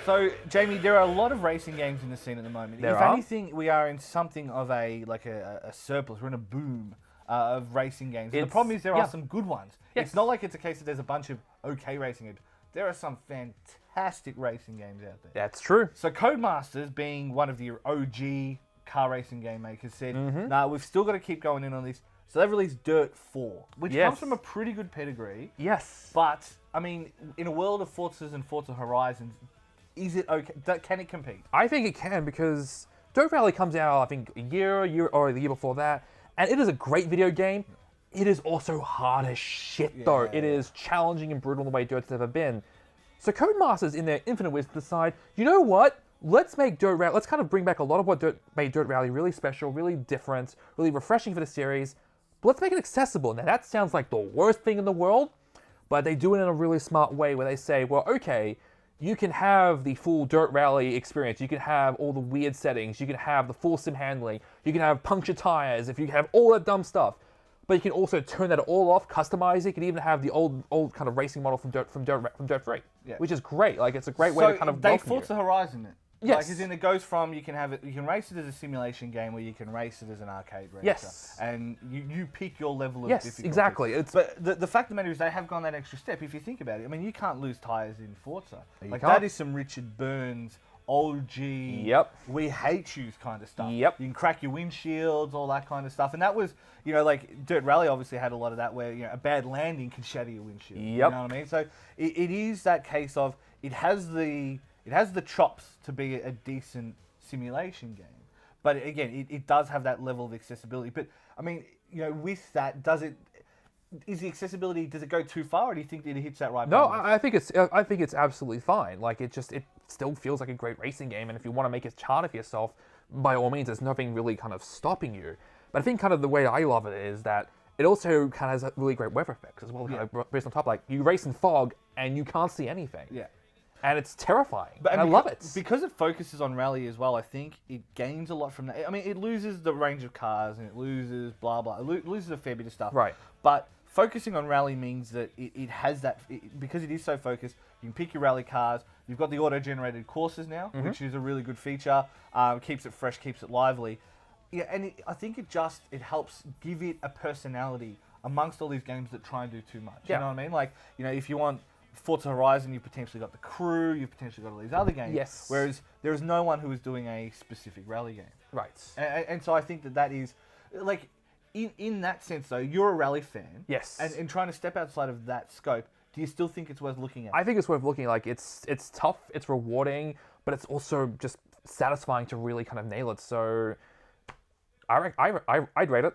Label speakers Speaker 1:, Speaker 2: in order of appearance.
Speaker 1: So, Jamie, there are a lot of racing games in the scene at the moment.
Speaker 2: There
Speaker 1: if
Speaker 2: are.
Speaker 1: anything, we are in something of a surplus. We're in a boom of racing games. And the problem is there are some good ones.
Speaker 2: Yes.
Speaker 1: It's not like it's a case that there's a bunch of okay racing games. There are some fantastic racing games out there.
Speaker 2: That's true.
Speaker 1: So Codemasters, being one of the OG car racing game makers, said, "Nah, we've still got to keep going in on this." So they've released Dirt 4, which comes from a pretty good pedigree.
Speaker 2: Yes.
Speaker 1: But, I mean, in a world of Forzas and Forza Horizons, is it okay? Can it compete?
Speaker 2: I think it can, because Dirt Rally comes out, I think, a year or the year before that, and it is a great video game. It is also hard as shit, though. It is challenging and brutal in the way Dirt's ever been. So Codemasters, in their infinite wisdom, decide, you know what? Let's make Dirt Rally, let's kind of bring back a lot of what made Dirt Rally really special, really different, really refreshing for the series, but let's make it accessible. Now, that sounds like the worst thing in the world, but they do it in a really smart way where they say, well, okay, you can have the full Dirt Rally experience, you can have all the weird settings, you can have the full sim handling, you can have punctured tires, if you have all that dumb stuff, but you can also turn that all off, customize it. You can even have the old kind of racing model from Dirt 3, which is great. Like, it's a great way to kind of
Speaker 1: they
Speaker 2: welcome
Speaker 1: Forza Horizon it.
Speaker 2: Yes.
Speaker 1: Like, as in, it goes from, you can race it as a simulation game where you can race it as an arcade racer.
Speaker 2: Yes.
Speaker 1: And you pick your level of
Speaker 2: Yes,
Speaker 1: difficulty.
Speaker 2: exactly.
Speaker 1: But the fact of the matter is they have gone that extra step. If you think about it, I mean, you can't lose tyres in Forza. Like,
Speaker 2: can't.
Speaker 1: that is some Richard Burns, OG, we hate you kind of stuff.
Speaker 2: Yep.
Speaker 1: You can crack your windshields, all that kind of stuff. And that was, you know, like, Dirt Rally obviously had a lot of that where, you know, a bad landing can shatter your windshield.
Speaker 2: Yep.
Speaker 1: You know what I mean? So it is that case of, it has the chops to be a decent simulation game. But again, it does have that level of accessibility. But, I mean, you know, with that, is the accessibility, does it go too far, or do you think that it hits that right
Speaker 2: No,
Speaker 1: balance?
Speaker 2: I think it's absolutely fine. Like, it still feels like a great racing game, and if you want to make it harder for yourself, by all means, there's nothing really kind of stopping you. But I think kind of the way I love it is that it also kind of has really great weather effects as well, kind of based on top. Like, you race in fog, and you can't see anything.
Speaker 1: Yeah.
Speaker 2: And it's terrifying.
Speaker 1: But,
Speaker 2: and I love it.
Speaker 1: Because it focuses on rally as well, I think it gains a lot from that. I mean, it loses the range of cars, and it loses blah, blah. It loses a fair bit of stuff.
Speaker 2: Right.
Speaker 1: But focusing on rally means that it has that, because it is so focused, you can pick your rally cars. You've got the auto-generated courses now, which is a really good feature. Keeps it fresh, keeps it lively. Yeah, and I think it helps give it a personality amongst all these games that try and do too much. You know what I mean? Like, you know, if you want Forza Horizon, you've potentially got the Crew, you've potentially got all these other games.
Speaker 2: Yes.
Speaker 1: Whereas there is no one who is doing a specific rally game.
Speaker 2: Right.
Speaker 1: And so I think that is, like, in that sense, though, you're a rally fan.
Speaker 2: Yes.
Speaker 1: And trying to step outside of that scope, do you still think it's worth looking at?
Speaker 2: I think it's worth looking. Like, it's tough, it's rewarding, but it's also just satisfying to really kind of nail it. So I'd rate it.